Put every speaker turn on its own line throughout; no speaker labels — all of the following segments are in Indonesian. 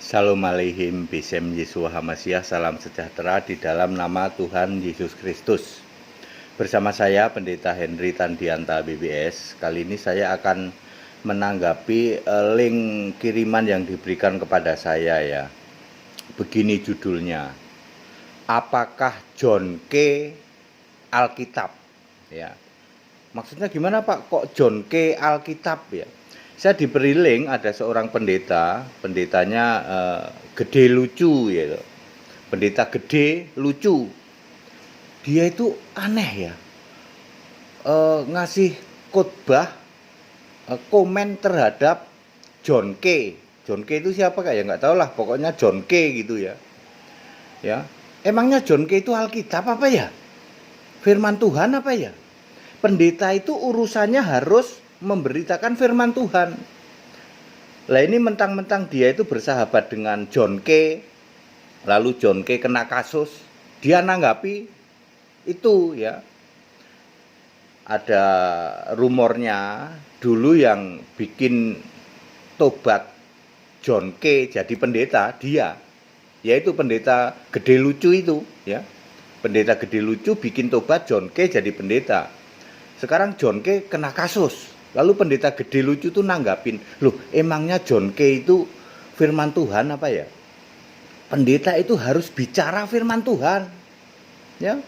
Shalom aleihim bisem Yeshua Hamasiah. Salam sejahtera di dalam nama Tuhan Yesus Kristus. Bersama saya Pendeta Henry Tandianta BBS. Kali ini saya akan menanggapi link kiriman yang diberikan kepada saya ya. Begini judulnya. Apakah John K. Alkitab? Ya. Maksudnya gimana Pak? Kok John K. Alkitab ya? Saya diberi link, ada seorang pendetanya gede lucu ya, pendeta gede lucu. Dia itu aneh ya, ngasih khotbah komen terhadap John K. John K itu siapa kayak ya nggak tahu lah, pokoknya John K gitu ya. Ya, emangnya John K itu Alkitab apa ya? Firman Tuhan apa ya? Pendeta itu urusannya harus memberitakan firman Tuhan. Lah ini mentang-mentang dia itu bersahabat dengan John K, lalu John K kena kasus, dia nanggapi itu ya. Ada rumornya dulu yang bikin tobat John K jadi pendeta dia, yaitu pendeta gede lucu itu ya. Pendeta gede lucu bikin tobat John K jadi pendeta. Sekarang John K kena kasus. Lalu pendeta gede lucu tuh nanggapin, loh emangnya John K itu firman Tuhan apa ya? Pendeta itu harus bicara firman Tuhan, ya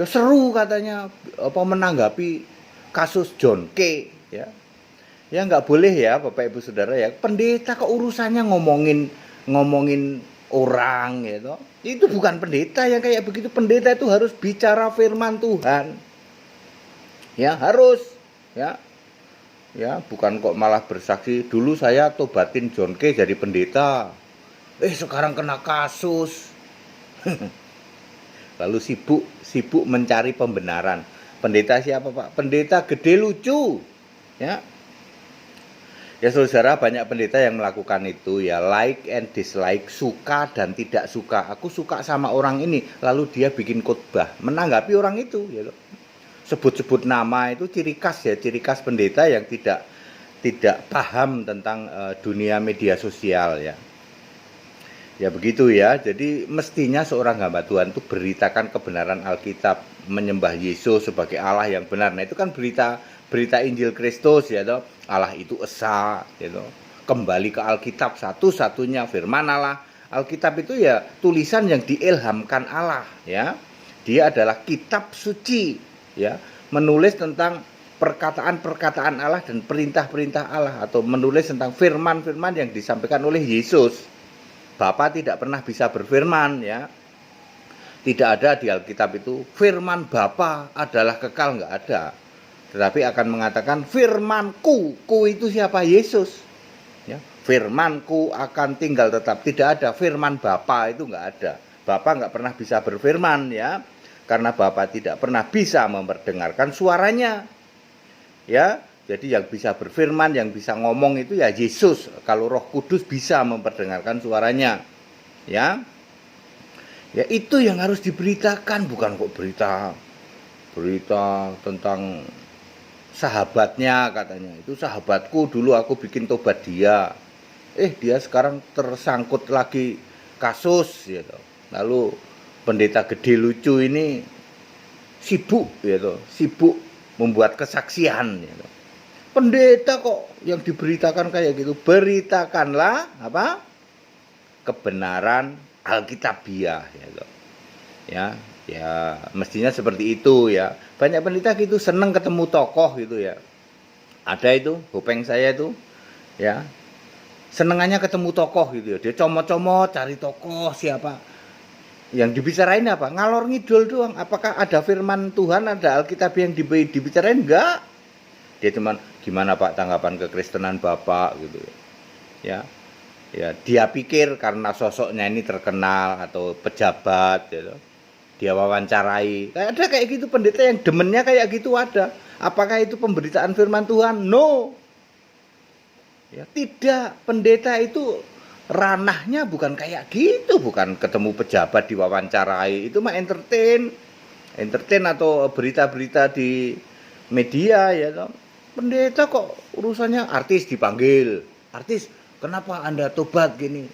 seru katanya apa menanggapi kasus John K, ya nggak boleh ya Bapak Ibu Saudara ya. Pendeta kok urusannya ngomongin orang gitu. Itu bukan pendeta yang kayak begitu. Pendeta itu harus bicara firman Tuhan, ya harus ya bukan kok malah bersaksi dulu saya tobatin John K jadi pendeta, sekarang kena kasus. Lalu sibuk mencari pembenaran. Pendeta siapa Pak? Pendeta gede lucu ya saudara, banyak pendeta yang melakukan itu ya, like and dislike, suka dan tidak suka. Aku suka sama orang ini, lalu dia bikin khotbah menanggapi orang itu ya loh. Sebut-sebut nama itu ciri khas pendeta yang tidak paham tentang dunia media sosial ya. Ya begitu ya. Jadi mestinya seorang hamba Tuhan itu beritakan kebenaran Alkitab, menyembah Yesus sebagai Allah yang benar. Nah itu kan berita Injil Kristus ya toh. Allah itu esa gitu. Kembali ke Alkitab satu-satunya firman Allah. Alkitab itu ya tulisan yang diilhamkan Allah ya. Dia adalah kitab suci ya, menulis tentang perkataan-perkataan Allah dan perintah-perintah Allah, atau menulis tentang firman-firman yang disampaikan oleh Yesus. Bapa tidak pernah bisa berfirman ya. Tidak ada di Alkitab itu firman Bapa adalah kekal, enggak ada. Tetapi akan mengatakan firmanku, ku itu siapa? Yesus. Ya, firmanku akan tinggal tetap. Tidak ada firman Bapa itu enggak ada. Bapa enggak pernah bisa berfirman ya. Karena Bapa tidak pernah bisa memperdengarkan suaranya. Ya, jadi yang bisa berfirman, yang bisa ngomong itu ya Yesus. Kalau Roh Kudus bisa memperdengarkan suaranya. Ya. Ya itu yang harus diberitakan, bukan kok berita tentang sahabatnya katanya. Itu sahabatku dulu aku bikin tobat dia. Dia sekarang tersangkut lagi kasus gitu. Lalu pendeta gede lucu ini sibuk membuat kesaksian gitu. Pendeta kok yang diberitakan kayak gitu? Beritakanlah apa? Kebenaran Alkitabiah gitu. Ya mestinya seperti itu ya. Banyak pendeta gitu seneng ketemu tokoh gitu ya. Ada itu hopeng saya itu ya. Senengannya ketemu tokoh gitu ya. Dia comot-comot cari tokoh siapa. Yang dibicarain apa? Ngalor ngidul doang. Apakah ada firman Tuhan, ada Alkitab yang dibicarain? Enggak. Dia cuman gimana Pak tanggapan kekristenan Bapak gitu ya. Ya, dia pikir karena sosoknya ini terkenal atau pejabat gitu. Dia wawancarai. Ada kayak gitu pendeta yang demennya kayak gitu ada. Apakah itu pemberitaan firman Tuhan? No. Ya, tidak. Pendeta itu ranahnya bukan kayak gitu, bukan ketemu pejabat diwawancarai, itu mah entertain atau berita-berita di media ya toh. Pendeta kok urusannya artis dipanggil, artis kenapa Anda tobat gini?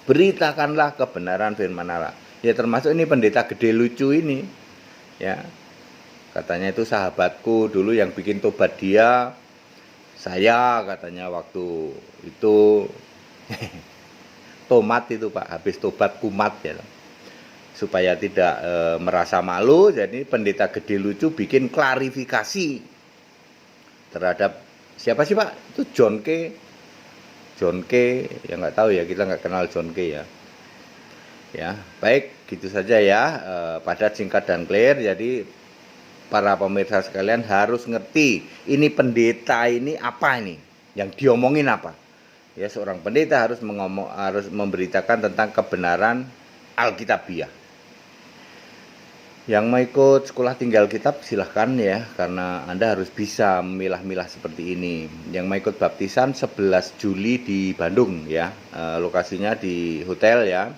Beritakanlah kebenaran firman Allah. Ya termasuk ini pendeta gede lucu ini. Ya. Katanya itu sahabatku dulu yang bikin tobat dia. Saya katanya waktu itu tomat itu Pak, habis tobat kumat ya. Supaya tidak merasa malu, jadi pendeta gede lucu bikin klarifikasi terhadap siapa sih Pak? Itu John K. Ya nggak tahu ya, kita nggak kenal John K ya. Ya baik, gitu saja ya, padat, singkat dan clear. Jadi para pemirsa sekalian harus ngerti ini pendeta ini apa ini, yang diomongin apa. Ya seorang pendeta harus memberitakan tentang kebenaran Alkitabiah. Yang mau ikut sekolah tinggal kitab silahkan ya, karena Anda harus bisa memilah-milah seperti ini. Yang mau ikut baptisan 11 Juli di Bandung ya, lokasinya di hotel ya.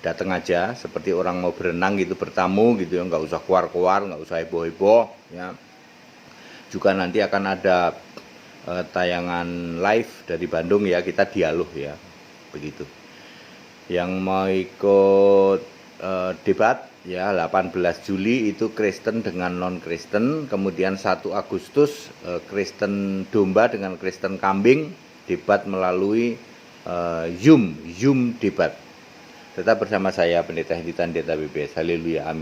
Datang aja seperti orang mau berenang gitu, bertamu gitu ya, nggak usah keluar-keluar, nggak usah heboh-heboh ya. Juga nanti akan ada tayangan live dari Bandung ya, kita dialog ya, begitu. Yang mau ikut debat ya 18 Juli itu Kristen dengan non-Kristen, kemudian 1 Agustus Kristen domba dengan Kristen kambing, debat melalui Zoom debat. Tetap bersama saya Pendeta Hendy Tandeta BBS. Haleluya, amin.